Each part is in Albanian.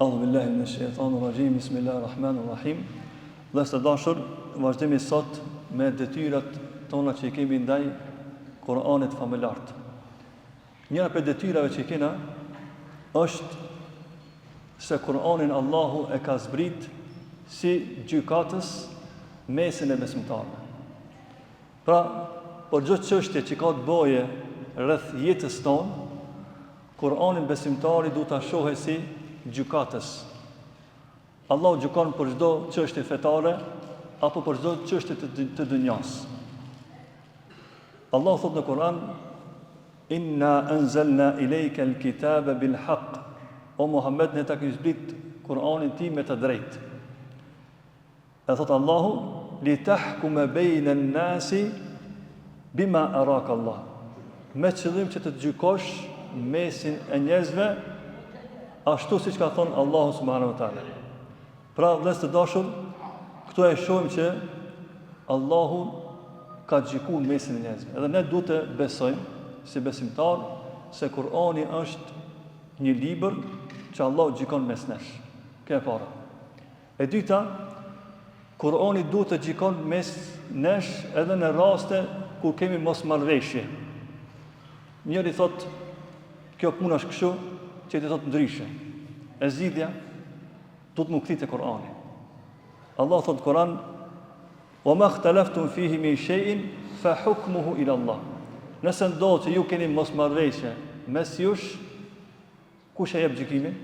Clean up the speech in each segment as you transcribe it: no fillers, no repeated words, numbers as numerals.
A'udhu billahi minash shaitanir rajim. Bismillahir rahmanir rahim. Dhe së dashur, vazhdimi sot me detyrat tona që i kemi ndaj Kur'anit familjart. Njëra për detyrave që i kena është se Kur'anin Allahu e ka zbrit si gjykatës mesin e besimtarëve. Pra, për çdo çështje që ka të bëjë rreth jetës tonë, Kur'anin besimtari duhet ta shohë si gjykatës. Allahu gjykon për çdo çështje fetare apo për çdo çështje të dunjas. Allahu thot në Kur'an: Inna anzalna ilayka al-kitaba bil haqq. O Muhammed, ne ta kemi zbrit Kur'anin ti me të drejtë. E thot Allahu: li tahkuma bayna an-nasi bima araka Allah. Me qëllim që të gjykosh mesin e njerëzve ashtu siç ka thënë Allahu subhanahu wa taala. Pra, vëllezër të dashur, këtu e shohim që Allahu ka gjykuar mesin e njerëzve. Edhe ne duhet të besojmë si besimtar se Kur'ani është një libër që Allahu gjykon mes nesh. Kjo e para. E dyta, Kur'ani duhet të gjykon mes nesh edhe në raste kur kemi mosmarrveshje. Njëri thot, kjo puna është kështu, që ti thot ndryshe. E zgjidhja do të më kthit te Kur'ani. Allah thot në Kur'an: "Wa ma ikhtalaftum fihi min shay'in fa hukmuhu ila Allah." Nëse ndodh që ju keni mosmarrveshje mes jush, kush e jep gjykimin?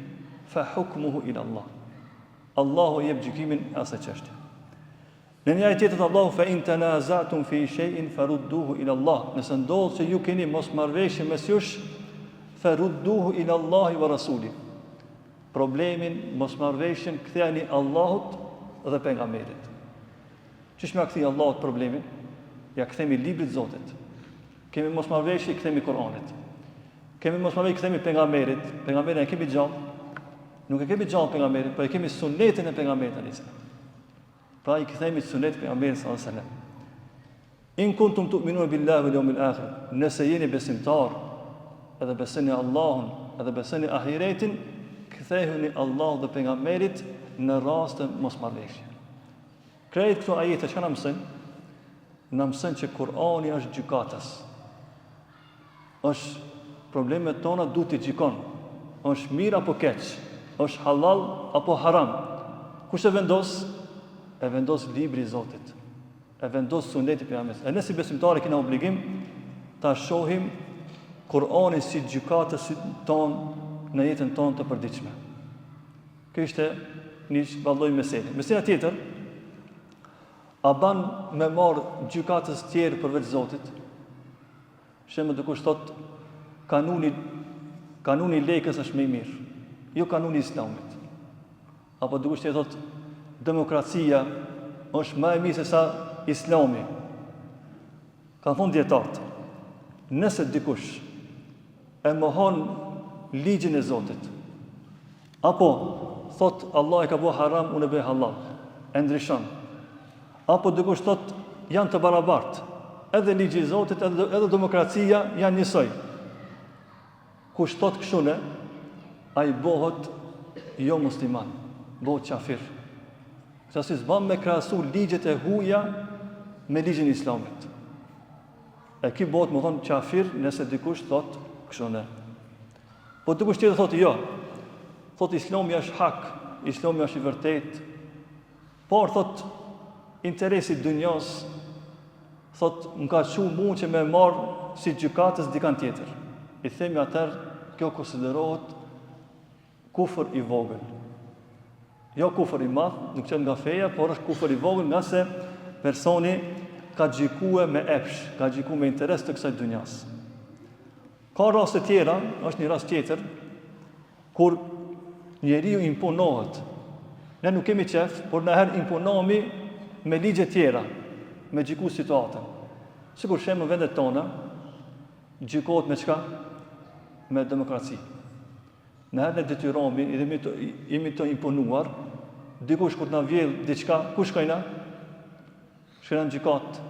Fa hukmuhu ila Allah. Allahu jep gjykimin asaj çështje. Në një ajet tjetër Allahu: "Fa in tanaza'tum fi shay'in farudduhu ila Allah." Nëse ndodh që ju keni mosmarrveshje mes jush, farudduhu ila Allahi wa rasuli. Problemin, mosmarrveshjen kthejani Allahut dhe pejgamberit. Çish më kthej Allahut problemin? Ja kthemi librit të Zotit. Kemi mosmarrveshje, kthemi Kur'anit. Kemi mosmarrveshje, kthemi pejgamberit. Pejgamberin e kemi gjallë. Nuk e kemi gjallë pejgamberin, por e kemi sunetin e pejgamberit alayhis salam. Pra i kthemi sunet e pejgamberit sallallahu alaihi wasallam. In kuntum tu'minuna billahi wal yawmil akhir. Nëse jeni besimtar, edhe besoni Allahun, edhe besoni ahiretin, kthehuni Allahut dhe pejgamberit në rast të mosmarrveshje. Krejt këto ajete çka na mësojnë? Na mësojnë që Kur'ani është gjykatës. Është problemet tona duhet t'i gjykon. Është mirë apo keq? Është halal apo haram? Kush e vendos? E vendos libri i Zotit. E vendos suneti i pejgamberit. E ne si besimtarë kemi obligim ta shohim Kur'anin si gjykatës tonë në jetën tonë të përditshme. Kjo ishte një valloj mesele. Mesela tjetër, a ban me marë gjykatës tjerë përveç Zotit? Shemë dikush thot, kanuni lekës është më i mirë, jo kanuni islamit. Apo dikush tjetër thot, demokracia është më e mirë se sa islami. Ka thonë dietarët, nëse dikush e mohon ligjin e Zotit, apo thot Allah e ka bëu haram, unë e bëj halal, e ndryshon. Apo dikush thot janë të barabartë, edhe ligji i Zotit edhe demokracia janë njësoj. Kush thot kështu ne, ai bëhet jo musliman, bëhet kafir. Këta si s'ban me krahasu ligjet e huaja me ligjin e Islamit. E ki bëhet më thonë kafir nëse dikush thot kështu ne. Po dikush tjetër thotë jo. Thotë Islami është hak, Islami është i vërtet. Por thotë interesi i dunjos, thotë më ka çu mua që më marr si gjykatës dikan tjetër. I themi atëherë kjo konsiderohet kufër i vogël. Jo kufër i madh, nuk qenë nga feja, por është kufër i vogël nga se personi ka gjykuar me epsh, ka gjykuar me interes të kësaj dunjas. Ka raste tjera, është një rast tjetër, kur njeriu imponohet. Ne nuk kemi qef, por në herë imponohemi me ligje tjera, me gjyku situatën. Sikur shemë në vendet tona, gjykohet me çka? Me demokraci. Në herë ne detyrohemi, jemi të imponuar, dikush kur na vjell diçka, ku shkojna? Shkojna në gjykat,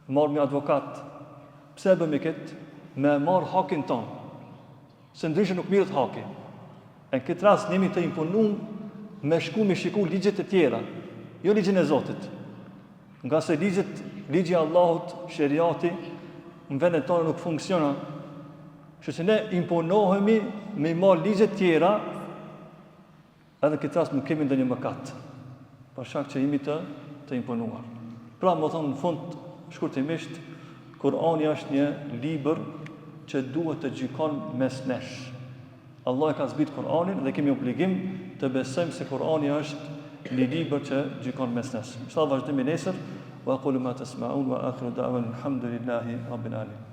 marrë me advokat. Pse bëmi këtë? Me marrë hakin tonë. Se ndryshe nuk mirët haki. Në këtë rast jemi të imponuar me shiku ligjet e tjera, jo ligjin e Zotit. Nga se ligji i Allahut, sheriati, në vendin tonë nuk funksionon. Kështu që ne imponohemi me marrë ligjet tjera, edhe në këtë rast nuk kemi ndonjë mëkat, për shkak që jemi të imponuar. Pra, më thonë në fund, shkurtimisht, Kurani është një libër që duhet të gjykon mes nesh. Allah e ka zbrit Kur'anin dhe kemi obligim të besojmë se Kur'ani është një libër që gjykon mes nesh. Inshallah vazhdojmë nesër. Wa aqulu ma tasma'un wa akhiru da'wana alhamdulillahi rabbil alamin.